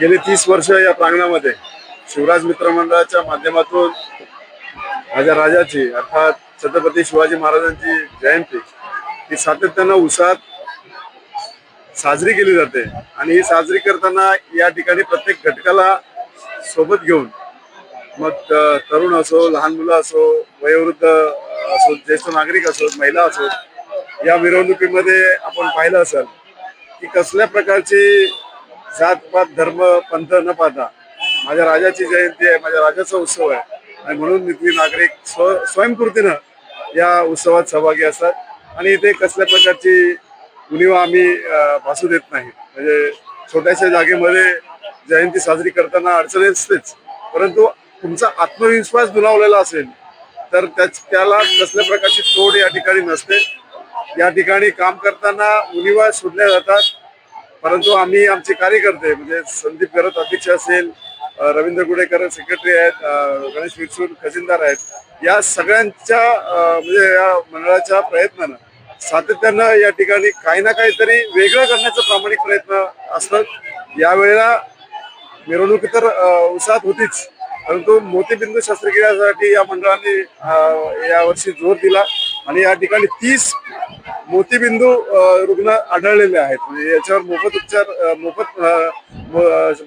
गेली 30 वर्ष या प्रांगणामध्ये शिवराज मित्र मंडळाच्या माध्यमातून माझ्या राजाची अर्थात छत्रपती शिवाजी महाराजांची जयंती ही सातत्यानं उत्साहात साजरी केली जाते आणि ही साजरी करताना या ठिकाणी प्रत्येक घटकाला सोबत घेऊन मग तरुण असो, लहान मुलं असो, वयोवृद्ध असो, ज्येष्ठ नागरिक असो, महिला असो, या मिरवणुकीमध्ये आपण पाहिलं असेल की कसल्या प्रकारची जातपात धर्म पंथ न पाहता माझ्या राजाची जयंती आहे, माझ्या राजाचा उत्सव आहे आणि म्हणून इथली नागरिक स्वयंपूर्तीनं या उत्सवात सहभागी असतात आणि इथे कसल्या प्रकारची उणीवा आम्ही भासू देत नाही. म्हणजे छोट्याशा जागेमध्ये जयंती साजरी करताना अडचणी असतेच, परंतु तुमचा आत्मविश्वास दुणावलेला असेल तर त्याला कसल्या प्रकारची तोड या ठिकाणी नसते. या ठिकाणी काम करताना उणीवा शोधल्या जातात, परंतु आम्ही आमचे कार्यकर्ते म्हणजे संदीप गरत अध्यक्ष असेल, रवींद्र गुडेकर सेक्रेटरी आहेत, गणेश विरसूर खजिनदार आहेत, या सगळ्यांच्या म्हणजे या मंडळाच्या प्रयत्नानं सातत्यानं या ठिकाणी काही ना काहीतरी वेगळं करण्याचा प्रामाणिक प्रयत्न असतात. यावेळेला मिरवणूक तर उत्साहात होतीच, परंतु मोतीबिंदू शस्त्रक्रियासाठी या मंडळाने यावर्षी जोर दिला आणि या ठिकाणी 30 मोतीबिंदू रुग्ण आढळलेले आहेत. म्हणजे याच्यावर मोफत उपचार, मोफत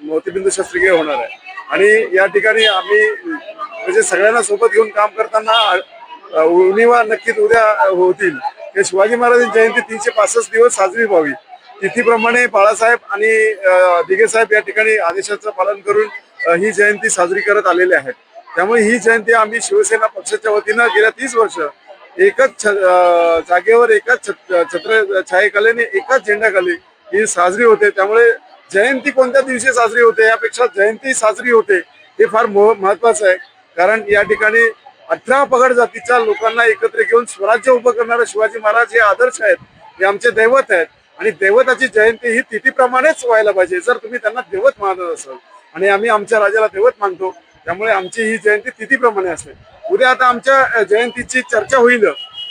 मोतीबिंदू शस्त्रक्रिया होणार आहे आणि या ठिकाणी आम्ही म्हणजे सगळ्यांना सोबत घेऊन काम करताना उणीवा नक्कीच उद्या होतील. हे शिवाजी महाराजांची जयंती 365 दिवस साजरी व्हावी तिथीप्रमाणे बाळासाहेब आणि दिघे साहेब या ठिकाणी आदेशाचं पालन करून ही जयंती साजरी करत आलेले आहेत. त्यामुळे ही जयंती आम्ही शिवसेना पक्षाच्या वतीनं गेल्या 30 वर्ष एकच जागेवर एकाच छत्र छायेखाली एकाच झेंड्याखाली ही साजरी होते. त्यामुळे जयंती कोणत्या दिवशी साजरी होते यापेक्षा जयंती साजरी होते हे फार महत्वाचं आहे. कारण या ठिकाणी 18 पगड जातीच्या लोकांना एकत्र घेऊन स्वराज्य उभं करणारे शिवाजी महाराज हे आदर्श आहेत, हे आमचे दैवत आहेत आणि दैवताची जयंती ही तिथीप्रमाणेच व्हायला पाहिजे. जर तुम्ही त्यांना दैवत मानत असाल आणि आम्ही आमच्या राजाला दैवत मानतो, त्यामुळे आमची ही जयंती तिथीप्रमाणे असते. उद्या आता आमच्या जयंतीची चर्चा होईल,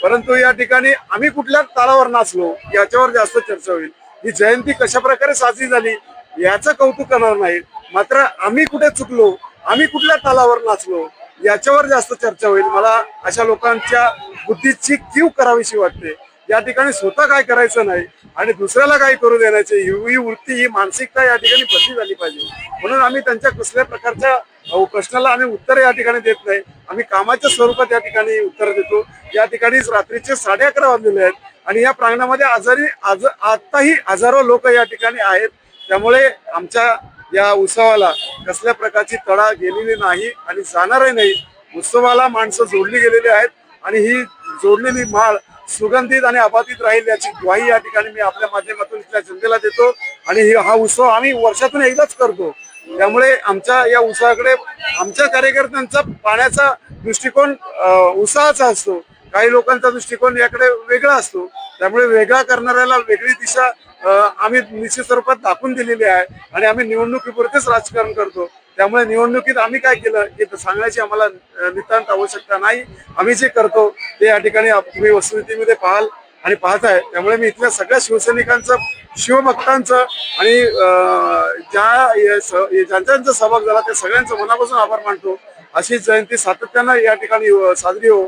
परंतु या ठिकाणी आम्ही कुठल्या तालावर नाचलो याच्यावर जास्त चर्चा होईल. ही जयंती कशा प्रकारे साजरी झाली याचं कौतुक करणार नाही, मात्र आम्ही कुठे चुकलो, आम्ही कुठल्या तालावर नाचलो याच्यावर जास्त चर्चा होईल. मला अशा लोकांच्या बुद्धीची कीव करावीशी वाटते. या ठिकाणी स्वतः काय करायचं नाही आणि दुसऱ्याला काय करू देण्याची ही वृत्ती, ही मानसिकता या ठिकाणी बदली झाली पाहिजे. म्हणून आम्ही त्यांच्या कुठल्या प्रकारच्या प्रश्नाला आम्ही उत्तर या ठिकाणी देत नाही. आम्ही कामाच्या स्वरूपात या ठिकाणी उत्तर देतो. या ठिकाणी रात्रीचे 11:30 वाजलेले आहेत आणि या प्रांगणामध्ये आताही हजारो लोक या ठिकाणी आहेत. त्यामुळे आमच्या या उत्सवाला कसल्या प्रकारची तडा गेलेली नाही आणि जाणारही नाही. उत्सवाला माणसं जोडली गेलेली आहेत आणि ही जोडलेली माळ सुगंधित आणि अबाधित राहील याची ग्वाही या ठिकाणी मी आपल्या माध्यमातून इथल्या जनतेला देतो. आणि हा उत्सव आम्ही वर्षातून एकदाच करतो, त्यामुळे आमच्या या उत्सवाकडे आमच्या कार्यकर्त्यांचा पाहण्याचा दृष्टिकोन उत्साहाचा असतो. काही लोकांचा दृष्टिकोन याकडे वेगळा असतो, त्यामुळे वेगळा करणाऱ्याला वेगळी दिशा आम्ही निश्चित स्वरूपात दाखवून दिलेली आहे आणि आम्ही निवडणुकीपुरतेच राजकारण करतो. त्यामुळे निवडणुकीत आम्ही काय केलं हे सांगण्याची आम्हाला नितांत आवश्यकता नाही. आम्ही जे करतो ते या ठिकाणी तुम्ही वस्तुस्थितीमध्ये पाहाल आणि पाहताय. त्यामुळे मी इथल्या सगळ्या शिवसैनिकांचं, शिवभक्तांचं आणि ज्यांचा सहभाग झाला त्या सगळ्यांचं मनापासून आभार मानतो. अशी जयंती सातत्यानं या ठिकाणी साजरी हो.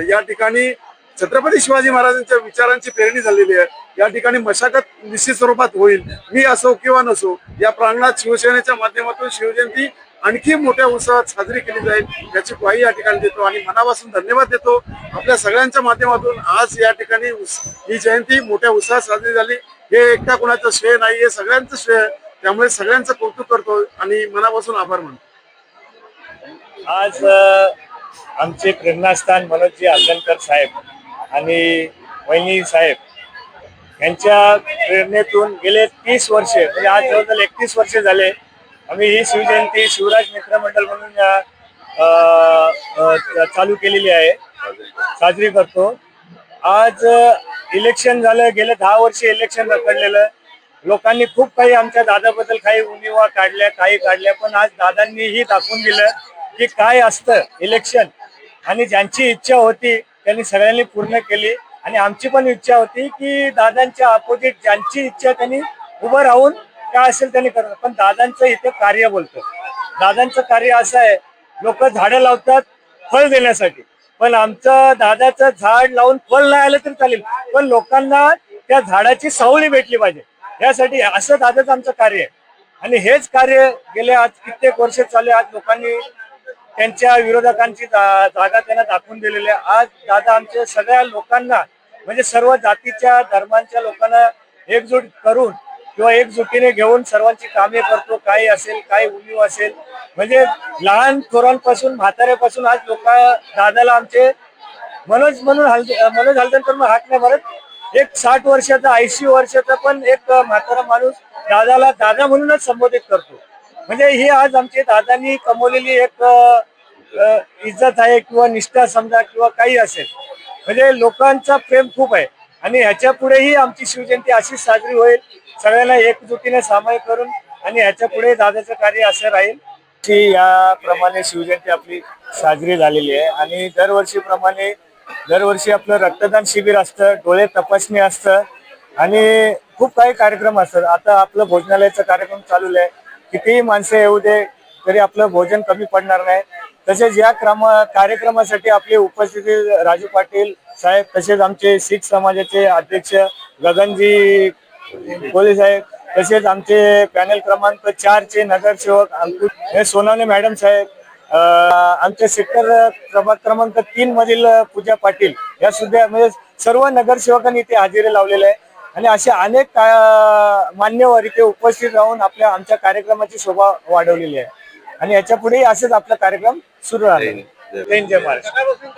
या ठिकाणी छत्रपती शिवाजी महाराजांच्या विचारांची प्रेरणी झालेली आहे. या ठिकाणी मशागत निश्चित स्वरूपात होईल. मी असो किंवा नसो, या प्रांगणात शिवसेनेच्या माध्यमातून शिवजयंती आणखी मोठ्या उत्सवात साजरी केली जाईल याची ग्वाही या ठिकाणी देतो आणि मनापासून धन्यवाद देतो. आपल्या सगळ्यांच्या माध्यमातून आज या ठिकाणी ही जयंती मोठ्या उत्साहात साजरी झाली. हे एकट्या कुणाचं श्रेय नाही, हे सगळ्यांचं श्रेय आहे. त्यामुळे सगळ्यांचं कौतुक करतो आणि मनापासून आभार मानतो. आज आमचे प्रेरणास्थान मनोजजी आगरकर साहेब आणि वहिनी साहेब यांच्या प्रेरणेतून गेले 30 वर्षे म्हणजे आज जवळजवळ 31 वर्षे झाले आम्ही ही शिवजयंती शिवराज मित्र मंडळ म्हणून चालू केलेली आहे, साजरी करतो. आज इलेक्शन झालं, गेले 10 वर्षे इलेक्शन रखडलेलं. लोकांनी खूप काही आमच्या दादाबद्दल काही उणीवा काढल्या, काही काढल्या, पण आज दादांनीही दाखवून दिलं की काय असतं इलेक्शन. आणि ज्यांची इच्छा होती त्यांनी सगळ्यांनी पूर्ण केली आणि आमची पण इच्छा होती की दादांच्या अपोजिट ज्यांची इच्छा त्यांनी उभं राहून काय असेल त्यांनी करणार, पण दादांचं इथे कार्य बोलतं. दादांचं कार्य असं आहे, लोक झाडं लावतात फळ देण्यासाठी, पण आमचं दादाचं झाड लावून फळ नाही आलं तरी चालेल, पण लोकांना त्या झाडाची सावली भेटली पाहिजे, यासाठी असं दादाचं आमचं कार्य आहे. आणि हेच कार्य गेले आज कित्येक वर्ष चालू आहे. आज लोकांनी त्यांच्या विरोधकांची जागा त्यांना दाखवून दिलेली आहे. आज दादा आमच्या सगळ्या लोकांना, म्हणजे सर्व जातीच्या धर्मांच्या लोकांना एकजूट करून किंवा एकजुटीने घेऊन सर्वांची कामे करतो. काही असेल, काही उणीव असेल, म्हणजे लहान थोरांपासून म्हाताऱ्यापासून आज लोक दादाला आमचे मनोज हलदनकर मग हाक नाही मारत. एक 60 वर्षाचा 80 वर्षाचा पण एक म्हातारा माणूस दादाला दादा म्हणूनच संबोधित करतो. म्हणजे ही आज आमची दादांनी कमवलेली एक इज्जत आहे किंवा निष्ठा समजा किंवा काही असेल, म्हणजे लोकांचा प्रेम खूप आहे. आणि ह्याच्या पुढेही आमची शिवजयंती अशीच साजरी होईल, सगळ्यांना एकजुटीने सामायिक करून, आणि ह्याच्या पुढे दादाचं कार्य असं राहील. याप्रमाणे शिवजयंती आपली साजरी झालेली आहे. आणि दरवर्षी आपलं रक्तदान शिबिर असतं, डोळे तपासणी असतं, आणि खूप काही कार्यक्रम असतात. आता आपलं भोजनालयाचा कार्यक्रम चालू आहे. कितीही माणसं येऊ दे तरी आपलं भोजन कमी पडणार नाही. तसेच या कार्यक्रमासाठी आपले उपस्थिती राजू पाटील साहेब, तसेच आमचे शीख समाजाचे अध्यक्ष गगनजी कोले साहेब, तसेच आमचे पॅनल क्रमांक 4 चे नगरसेवक अंकुश सोनावणे मॅडम साहेब, आमचे सेक्टर प्रभाग क्रमांक 3 मधील पूजा पाटील, या सुद्धा म्हणजे सर्व नगरसेवकांनी इथे हजेरी लावलेले आहे. आणि असे अनेक मान्यवर इथे उपस्थित राहून आमच्या कार्यक्रमाची शोभा वाढवलेली आहे. आणि याच्या पुढेही असेच आपला कार्यक्रम सुरू राहील. जय महाराष्ट्र.